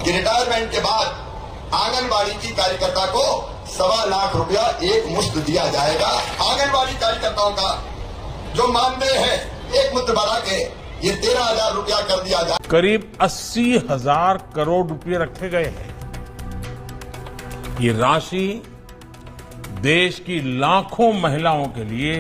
कि रिटायरमेंट के बाद आंगनबाड़ी की कार्यकर्ता को 1.25 लाख रुपया एक मुश्त दिया जाएगा। आंगनबाड़ी कार्यकर्ताओं का जो मानदेय है एक मुश्त बढ़ा के ये 13,000 रुपया कर दिया जाए। करीब 80,000 करोड़ रुपए रखे गए हैं। ये राशि देश की लाखों महिलाओं के लिए।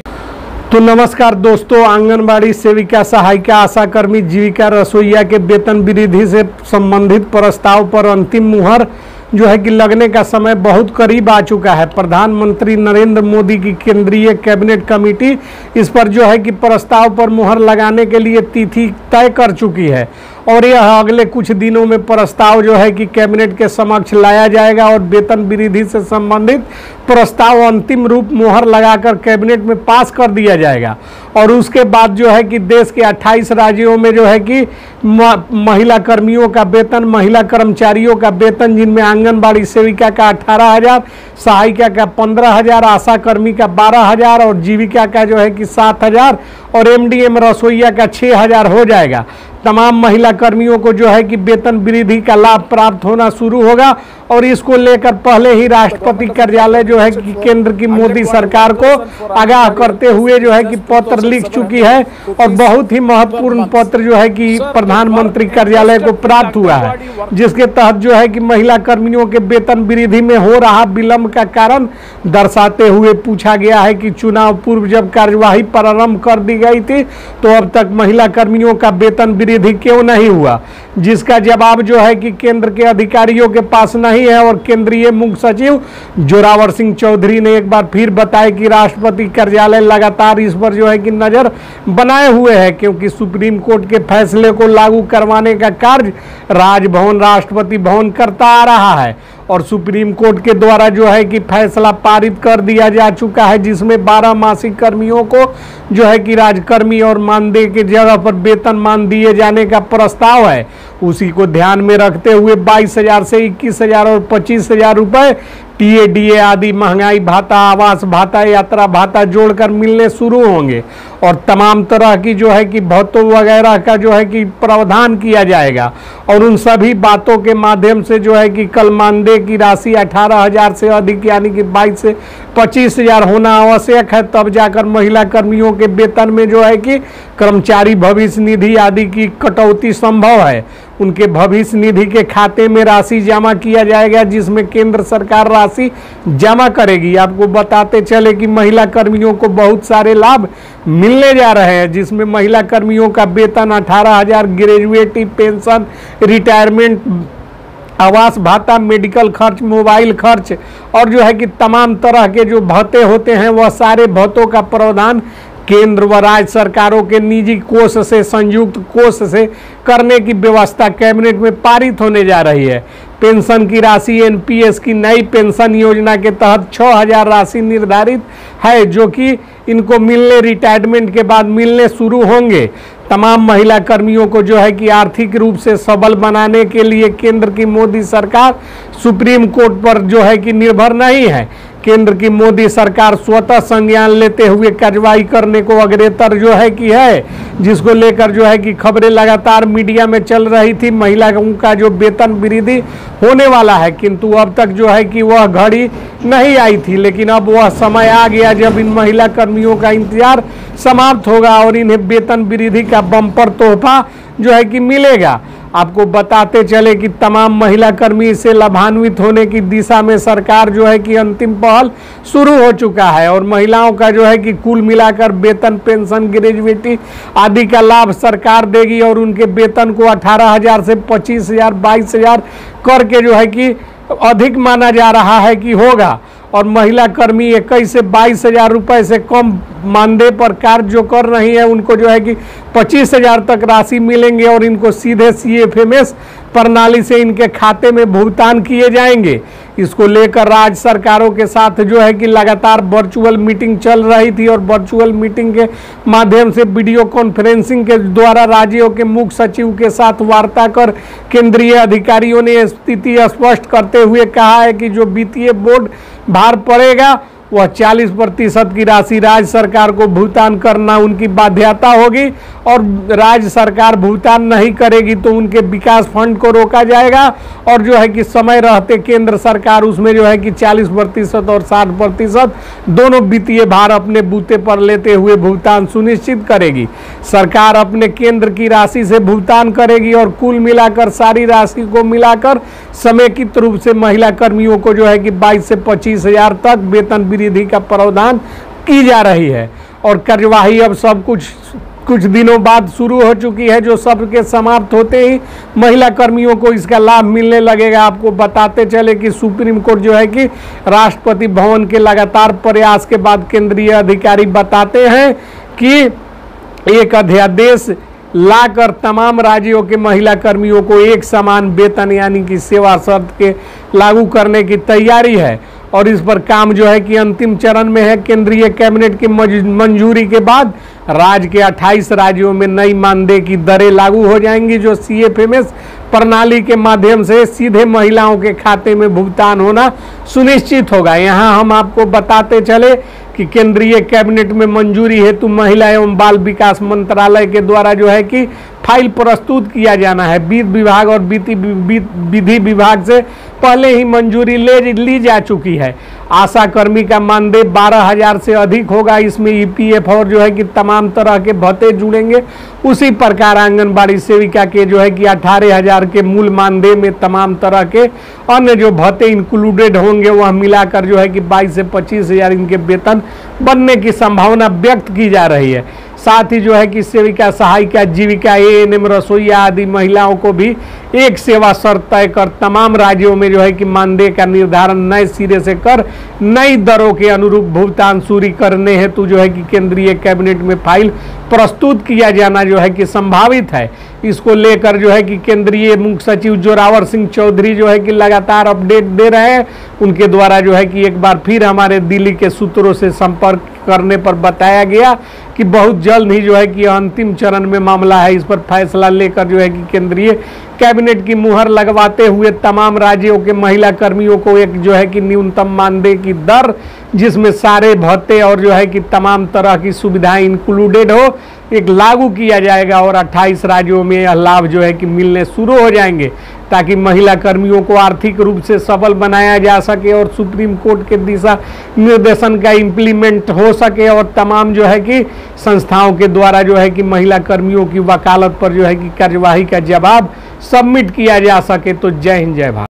तो नमस्कार दोस्तों, आंगनबाड़ी सेविका, सहायिका, आशाकर्मी, जीविका रसोईया के वेतन वृद्धि से संबंधित प्रस्ताव पर अंतिम मुहर जो है कि लगने का समय बहुत करीब आ चुका है। प्रधानमंत्री नरेंद्र मोदी की केंद्रीय कैबिनेट कमेटी इस पर जो है कि प्रस्ताव पर मुहर लगाने के लिए तिथि तय कर चुकी है और यह अगले कुछ दिनों में प्रस्ताव जो है कि कैबिनेट के समक्ष लाया जाएगा और वेतन वृद्धि से संबंधित प्रस्ताव अंतिम रूप मुहर लगाकर कैबिनेट में पास कर दिया जाएगा। और उसके बाद जो है कि देश के 28 राज्यों में जो है कि महिला कर्मियों का वेतन, महिला कर्मचारियों का वेतन, जिनमें आंगनबाड़ी सेविका का 18,000, सहायिका का 15,000, आशा कर्मी का 12,000 और जीविका का जो है कि 7,000 और एमडीएम रसोईया का 6,000 हो जाएगा। तमाम महिला कर्मियों को जो है कि वेतन वृद्धि का लाभ प्राप्त होना शुरू होगा और इसको लेकर पहले ही राष्ट्रपति कार्यालय जो है कि केंद्र की मोदी सरकार को आगाह करते हुए जो है कि पत्र लिख चुकी है और बहुत ही महत्वपूर्ण पत्र जो है कि प्रधानमंत्री कार्यालय को प्राप्त हुआ है, जिसके तहत जो है कि महिला कर्मियों के वेतन वृद्धि में हो रहा विलंब का कारण दर्शाते हुए पूछा गया है कि चुनाव पूर्व जब कार्यवाही प्रारंभ कर दी गई थी तो अब तक महिला कर्मियों का वेतन वृद्धि क्यों नहीं हुआ, जिसका जवाब जो है कि केंद्र के अधिकारियों के पास नहीं है। और केंद्रीय मुख्य सचिव जोरावर सिंह चौधरी ने एक बार फिर बताया कि राष्ट्रपति कार्यालय लगातार इस पर जो है कि नजर बनाए हुए है, क्योंकि सुप्रीम कोर्ट के फैसले को लागू करवाने का कार्य राजभवन, राष्ट्रपति भवन करता आ रहा है और सुप्रीम कोर्ट के द्वारा जो है कि फैसला पारित कर दिया जा चुका है, जिसमें 12 मासिक कर्मियों को जो है कि राजकर्मी और मानदेय की जगह पर वेतन मान दिए जाने का प्रस्ताव है। उसी को ध्यान में रखते हुए 22,000 से 21,000 और 25,000 रुपए टीएडीए आदि महंगाई भाता, आवास भाता, यात्रा भाता जोड़कर मिलने शुरू होंगे और तमाम तरह की जो है कि भत्तों वगैरह का जो है कि प्रावधान किया जाएगा। और उन सभी बातों के माध्यम से जो है कि कल मानदेय की राशि 18,000 से अधिक यानी कि 22 से 25,000 होना आवश्यक है, तब जाकर महिला कर्मियों के वेतन में जो है कि कर्मचारी भविष्य निधि आदि की कटौती संभव है। उनके भविष्य निधि के खाते में राशि जमा किया जाएगा, जिसमें केंद्र सरकार राशि जमा करेगी। आपको बताते चले कि महिला कर्मियों को बहुत सारे लाभ मिलने जा रहे हैं, जिसमें महिला कर्मियों का वेतन 18,000, ग्रेजुएटी पेंशन, रिटायरमेंट, आवास भाता, मेडिकल खर्च, मोबाइल खर्च और जो है कि तमाम तरह के जो भत्ते होते हैं वह सारे भत्तों का प्रावधान केंद्र व राज्य सरकारों के निजी कोष से, संयुक्त कोष से करने की व्यवस्था कैबिनेट में पारित होने जा रही है। पेंशन की राशि एनपीएस की नई पेंशन योजना के तहत 6,000 राशि निर्धारित है, जो कि इनको मिलने रिटायरमेंट के बाद मिलने शुरू होंगे। तमाम महिला कर्मियों को जो है कि आर्थिक रूप से सबल बनाने के लिए केंद्र की मोदी सरकार सुप्रीम कोर्ट पर जो है कि निर्भर नहीं है। केंद्र की मोदी सरकार स्वतः संज्ञान लेते हुए कार्यवाही करने को अग्रसर जो है कि है, जिसको लेकर जो है कि खबरें लगातार मीडिया में चल रही थी। महिलाओं का जो वेतन वृद्धि होने वाला है, किंतु अब तक जो है कि वह घड़ी नहीं आई थी, लेकिन अब वह समय आ गया जब इन महिला कर्मियों का इंतजार समाप्त होगा और इन्हें वेतन वृद्धि का बम्पर तोहफा जो है कि मिलेगा। आपको बताते चले कि तमाम महिला कर्मी इससे लाभान्वित होने की दिशा में सरकार जो है कि अंतिम पहल शुरू हो चुका है और महिलाओं का जो है कि कुल मिलाकर वेतन, पेंशन, ग्रेजुएटी आदि का लाभ सरकार देगी और उनके वेतन को 18,000 से 25,000, 22,000 करके जो है कि अधिक माना जा रहा है कि होगा। और महिला कर्मी 21 से 22,000 रुपये से कम मानदेय पर कार्य जो कर रही है उनको जो है कि 25,000 तक राशि मिलेंगे और इनको सीधे सीएफएमएस प्रणाली से इनके खाते में भुगतान किए जाएंगे। इसको लेकर राज्य सरकारों के साथ जो है कि लगातार वर्चुअल मीटिंग चल रही थी और वर्चुअल मीटिंग के माध्यम से वीडियो कॉन्फ्रेंसिंग के द्वारा राज्यों के मुख्य सचिव के साथ वार्ता कर केंद्रीय अधिकारियों ने स्थिति स्पष्ट करते हुए कहा है कि जो वित्तीय बोर्ड भार पड़ेगा वह 40% की राशि राज्य सरकार को भुगतान करना उनकी बाध्यता होगी, और राज्य सरकार भुगतान नहीं करेगी तो उनके विकास फंड को रोका जाएगा, और जो है कि समय रहते केंद्र सरकार उसमें जो है कि 40% और 60% दोनों वित्तीय भार अपने बूते पर लेते हुए भुगतान सुनिश्चित करेगी। सरकार अपने केंद्र की राशि से भुगतान करेगी और कुल मिलाकर सारी राशि को मिलाकर समेकित रूप से महिला कर्मियों को जो है कि 22 से 25 हजार तक वेतन वृद्धि का प्रावधान की जा रही है। और कार्यवाही अब सब कुछ दिनों बाद शुरू हो चुकी है, जो सबके समाप्त होते ही महिला कर्मियों को इसका लाभ मिलने लगेगा। आपको बताते चले कि सुप्रीम कोर्ट जो है कि राष्ट्रपति भवन के लगातार प्रयास के बाद केंद्रीय अधिकारी बताते हैं कि एक अध्यादेश लाकर तमाम राज्यों के महिला कर्मियों को एक समान वेतन यानी कि सेवा शर्त के लागू करने की तैयारी है, और इस पर काम जो है कि अंतिम चरण में है। केंद्रीय कैबिनेट की मंजूरी के बाद राज्य के 28 राज्यों में नई मानदेय की दरें लागू हो जाएंगी, जो CFMS प्रणाली के माध्यम से सीधे महिलाओं के खाते में भुगतान होना सुनिश्चित होगा। यहाँ हम आपको बताते चले कि केंद्रीय कैबिनेट में मंजूरी हेतु महिला एवं बाल विकास मंत्रालय के द्वारा जो है कि फाइल प्रस्तुत किया जाना है। वित्त विभाग और विधि विभाग से पहले ही मंजूरी ली जा चुकी है। आशा कर्मी का मानदेय 12,000 से अधिक होगा। इसमें EPF और जो है कि तमाम तरह के भत्ते जुड़ेंगे। उसी प्रकार आंगनबाड़ी सेविका के जो है कि 18,000 के मूल मानदेय में तमाम तरह के अन्य जो भत्ते इंक्लूडेड होंगे, वह मिलाकर जो है कि 22 से 25,000 इनके वेतन बनने की संभावना व्यक्त की जा रही है। साथ ही जो है कि सेविका, सहायिका, जीविका, ANM, रसोईया आदि महिलाओं को भी एक सेवा शर्त तय कर तमाम राज्यों में जो है कि मानदेय का निर्धारण नए सिरे से कर नई दरों के अनुरूप भुगतान शुरू करने हेतु जो है कि केंद्रीय कैबिनेट में फाइल प्रस्तुत किया जाना जो है कि संभावित है। इसको लेकर जो है कि केंद्रीय मुख्य सचिव जोरावर सिंह चौधरी जो है कि लगातार अपडेट दे रहे हैं। उनके द्वारा जो है कि एक बार फिर हमारे दिल्ली के सूत्रों से संपर्क करने पर बताया गया कि बहुत जल्द ही जो है कि अंतिम चरण में मामला है। इस पर फैसला लेकर जो है कि केंद्रीय कैबिनेट की मुहर लगवाते हुए तमाम राज्यों के महिला कर्मियों को एक जो है कि न्यूनतम मानदेय की दर, जिसमें सारे भत्ते और जो है कि तमाम तरह की सुविधाएं इंक्लूडेड हो, एक लागू किया जाएगा, और 28 राज्यों में यह लाभ जो है कि मिलने शुरू हो जाएंगे, ताकि महिला कर्मियों को आर्थिक रूप से सबल बनाया जा सके और सुप्रीम कोर्ट के दिशा निर्देशन का इम्प्लीमेंट हो सके, और तमाम जो है कि संस्थाओं के द्वारा जो है कि महिला कर्मियों की वकालत पर जो है कि कार्यवाही का जवाब सबमिट किया जा सके। तो जय हिंद, जय भारत।